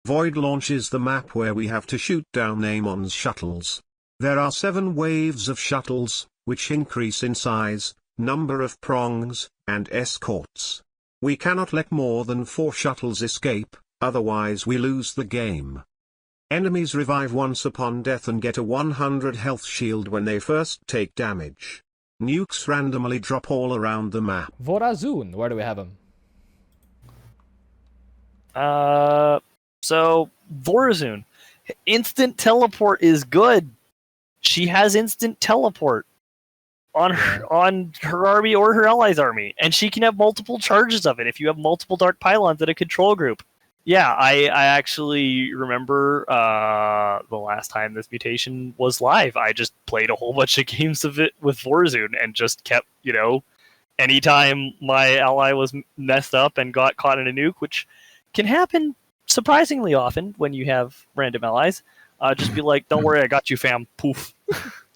Void Launch is the map where we have to shoot down Amon's shuttles. There are 7 waves of shuttles, which increase in size, number of prongs, and escorts. We cannot let more than 4 shuttles escape, otherwise we lose the game. Enemies revive once upon death and get a 100 health shield when they first take damage. Nukes randomly drop all around the map. Vorazun, where do we have him? So Vorazun, instant teleport is good. She has instant teleport on her army or her allies' army, and she can have multiple charges of it if you have multiple dark pylons in a control group. Yeah, I actually remember the last time this mutation was live. I just played a whole bunch of games of it with Vorazun and just kept, anytime my ally was messed up and got caught in a nuke, which can happen surprisingly often when you have random allies, just be like, don't worry, I got you, fam. Poof.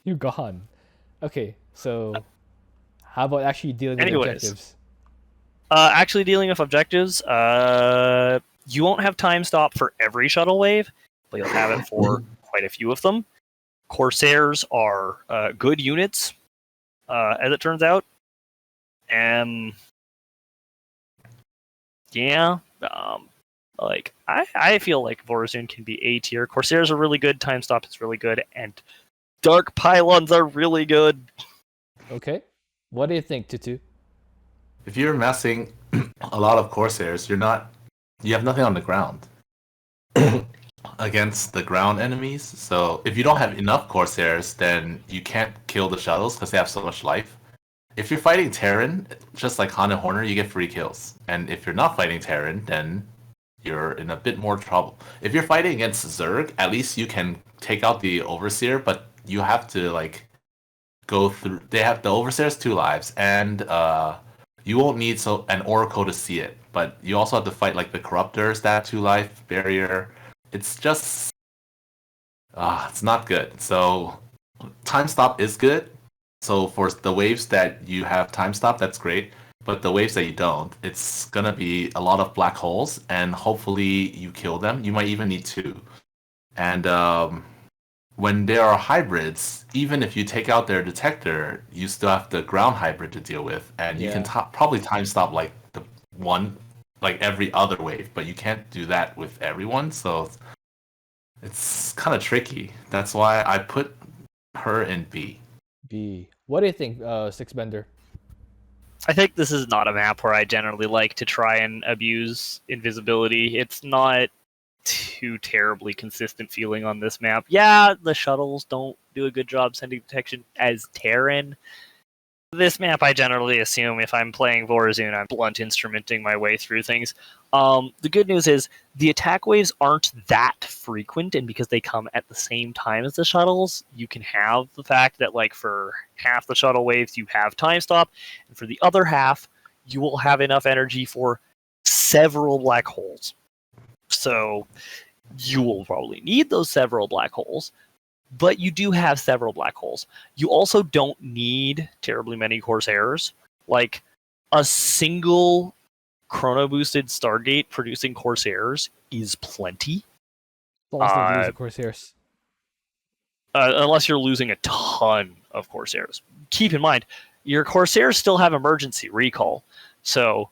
You're gone. Okay, so how about actually dealing with objectives? Actually dealing with objectives, you won't have time stop for every shuttle wave, but you'll have it for quite a few of them. Corsairs are good units, as it turns out. I feel like Vorazun can be A tier. Corsairs are really good, time stop is really good, and dark pylons are really good. Okay. What do you think, Twotuuuu? If you're massing a lot of Corsairs, you have nothing on the ground against the ground enemies. So if you don't have enough Corsairs, then you can't kill the shuttles because they have so much life. If you're fighting Terran, just like Han and Horner, you get free kills. And if you're not fighting Terran, then you're in a bit more trouble. If you're fighting against Zerg, at least you can take out the Overseer, but you have to go through. The Overseer has 2 lives, and you won't need an Oracle to see it. But you also have to fight the Corruptors that have 2 life barrier. It's just it's not good. So time stop is good. So for the waves that you have time stop, that's great. But the waves that you don't, it's gonna be a lot of black holes, and hopefully you kill them. You might even need 2. And when there are hybrids, even if you take out their detector, you still have the ground hybrid to deal with, and you can probably time stop every other wave, but you can't do that with everyone. So it's kind of tricky. That's why I put her in B. B. What do you think, Sticksbender? I think this is not a map where I generally like to try and abuse invisibility. It's not too terribly consistent feeling on this map. Yeah, the shuttles don't do a good job sending detection as Terran. This map, I generally assume if I'm playing Vorazun, I'm blunt instrumenting my way through things. The good news is the attack waves aren't that frequent, and because they come at the same time as the shuttles, you can have the fact that for half the shuttle waves you have time stop, and for the other half you will have enough energy for several black holes. So you will probably need those several black holes, but you do have several black holes. You also don't need terribly many Corsairs. A single chrono boosted Stargate producing Corsairs is plenty. Corsairs. Unless you're losing a ton of Corsairs. Keep in mind, your Corsairs still have emergency recall. So,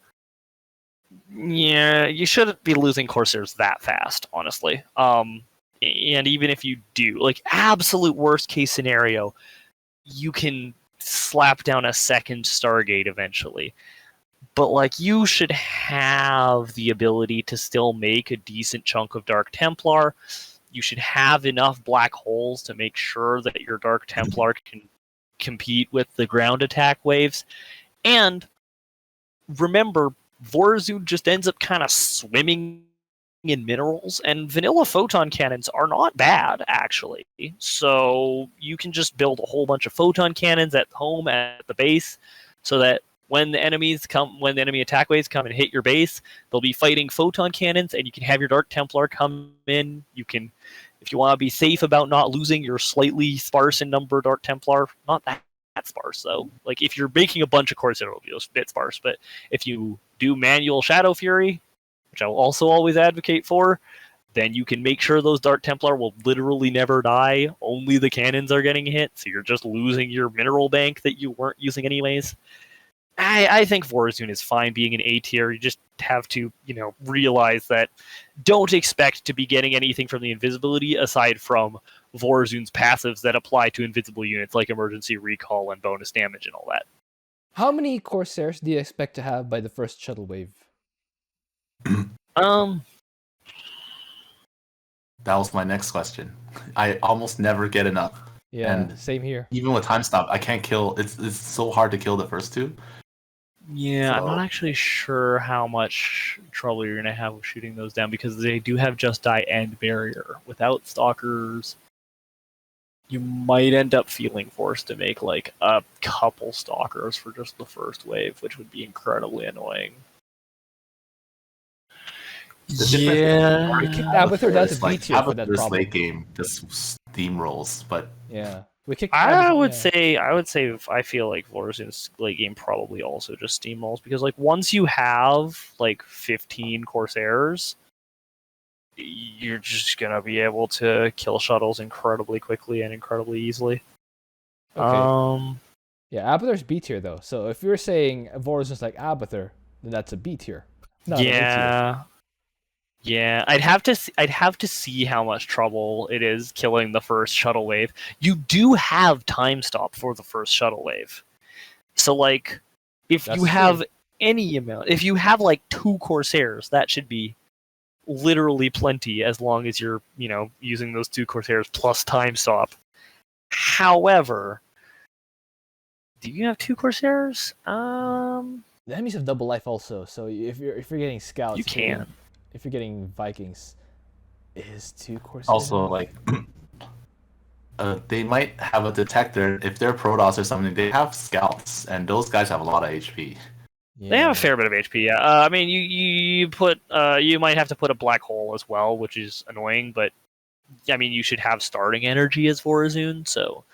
yeah, you shouldn't be losing Corsairs that fast, honestly. And even if you do, absolute worst case scenario, you can slap down a second Stargate eventually. But you should have the ability to still make a decent chunk of Dark Templar. You should have enough black holes to make sure that your Dark Templar can compete with the ground attack waves. And remember, Vorazun just ends up kind of swimming in minerals, and vanilla photon cannons are not bad, actually. So you can just build a whole bunch of photon cannons at home at the base, so that when the enemy attack waves come and hit your base, they'll be fighting photon cannons, and you can have your Dark Templar come in. You can, if you want to be safe about not losing your slightly sparse in number Dark Templar, not that sparse though. If you're making a bunch of Corsair, it'll be a bit sparse. But if you do manual Shadow Fury, which I will also always advocate for, then you can make sure those Dark Templar will literally never die. Only the cannons are getting hit, so you're just losing your mineral bank that you weren't using anyways. I think Vorazun is fine being an A tier. You just have to, realize that don't expect to be getting anything from the invisibility aside from Vorazun's passives that apply to invisible units like emergency recall and bonus damage and all that. How many Corsairs do you expect to have by the first shuttle wave? That was my next question. I almost never get enough. Yeah, and same here. Even with time stop, I can't kill. It's so hard to kill the first two. Yeah, So... I'm not actually sure how much trouble you're going to have with shooting those down because they do have Just Die and Barrier. Without Stalkers, you might end up feeling forced to make like a couple Stalkers for just the first wave, which would be incredibly annoying. Yeah, Abathur does a B tier for that Abathur's problem. late game just steamrolls, but yeah, we kicked. I would say I feel like Vorazun's late game probably also just steamrolls because like once you have like 15 Corsairs, you're just gonna be able to kill shuttles incredibly quickly and incredibly easily. Okay. Yeah, Abathur's B tier though. So if you're saying Vorazun's like Abathur, then that's a B tier. Yeah, I'd have to see how much trouble it is killing the first shuttle wave. You do have time stop for the first shuttle wave. So like if you have any amount, if you have like 2 Corsairs, that should be literally plenty as long as you're, using those 2 Corsairs plus time stop. However, do you have 2 Corsairs? The enemies have double life also, so if you're getting scouts, you can. If you're getting Vikings, is 2 Corsairs. Also, like, they might have a detector. If they're Protoss or something, they have scouts, and those guys have a lot of HP. Yeah. They have a fair bit of HP, yeah. I mean, you might have to put a black hole as well, which is annoying, but, I mean, you should have starting energy as Vorazun, so,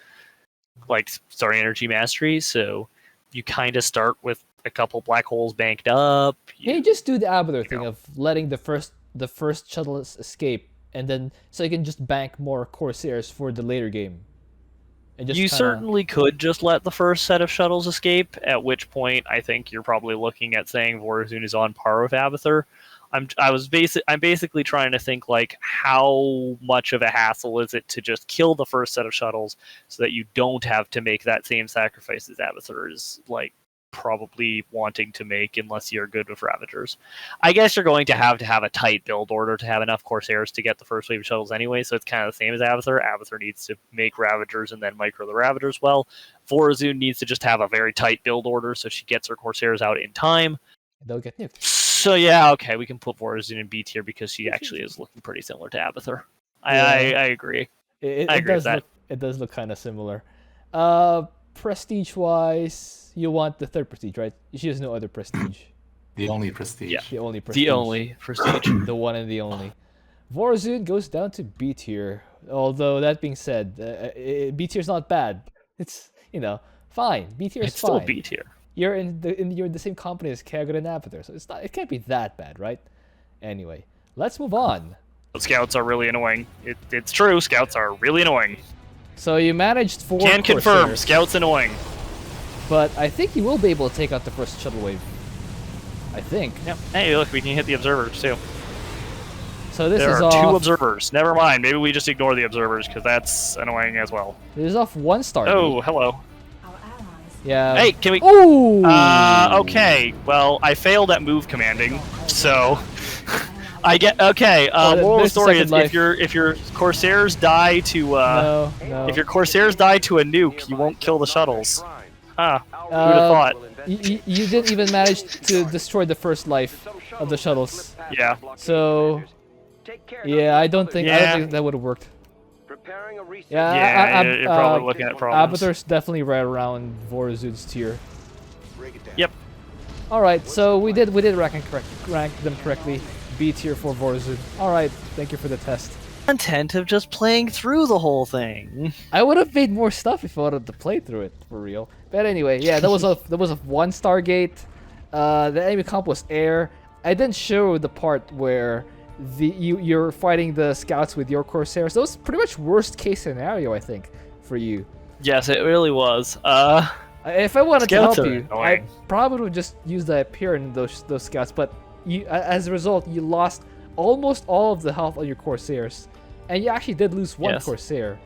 like, starting energy mastery, so you kind of start with a couple black holes banked up. You just do the Abathur thing of letting the first shuttle escape, and then so you can just bank more Corsairs for the later game. And just certainly could just let the first set of shuttles escape. At which point, I think you're probably looking at saying Vorazun is on par with Abathur. I'm basically trying to think like how much of a hassle is it to just kill the first set of shuttles so that you don't have to make that same sacrifice as Abathur is like probably wanting to make unless you're good with Ravagers. I guess you're going to have a tight build order to have enough Corsairs to get the first wave of shuttles anyway, so it's kind of the same as Abathur. Abathur needs to make Ravagers and then micro the Ravagers well. Vorazun needs to just have a very tight build order so she gets her Corsairs out in time. They'll get nuked. So yeah, okay, we can put Vorazun in B tier because she actually is looking pretty similar to Abathur. I agree. I agree with that. It does look kind of similar. Prestige-wise, you want the 3rd prestige, right? She has no other prestige. The only prestige. Yeah. The only prestige. The only prestige. The one and the only. Vorazun goes down to B tier. Although, that being said, B tier is not bad. It's, fine. B tier is fine. It's still B tier. You're in the same company as Kagura and Abathur, so it can't be that bad, right? Anyway, let's move on. Scouts are really annoying. It's true, scouts are really annoying. So you managed 4 Can confirm, Corsairs, scouts annoying. but I think you will be able to take out the first shuttle wave. I think. Yep. Hey, look, we can hit the observers too. So this there is are off. 2 observers. Never mind. Maybe we just ignore the observers because that's annoying as well. This is off 1 star. Oh, hello. Yeah. Hey, can we? Ooh. Okay. Well, I failed at move commanding, so I get okay. Moral of the story is if your Corsairs die to no. if your Corsairs die to a nuke, you won't kill the shuttles. Who'd have thought? You didn't even manage to destroy the first life of the shuttles. Yeah. So, yeah, I don't think that would have worked. Yeah, you're probably looking at problems. Abathur's definitely right around Vorazun's tier. Yep. All right, so we did rank them correctly. B tier for Vorazun. All right, thank you for the test. Content of just playing through the whole thing. I would have made more stuff if I wanted to play through it for real. But anyway, yeah, that was a 1 Stargate. The enemy comp was air. I didn't show the part where you're fighting the scouts with your Corsairs. That was pretty much worst case scenario, I think, for you. Yes, it really was. If I wanted to help Scouts are you, annoying. I probably would just use the Hyperion in those scouts. But as a result, you lost almost all of the health on your Corsairs, and you actually did lose one Yes. Corsair.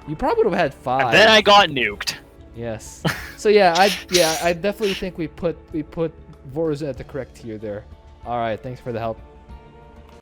You probably would have had 5. And then I got nuked. Yes. So yeah, I definitely think we put Vorazun at the correct tier there. All right, thanks for the help.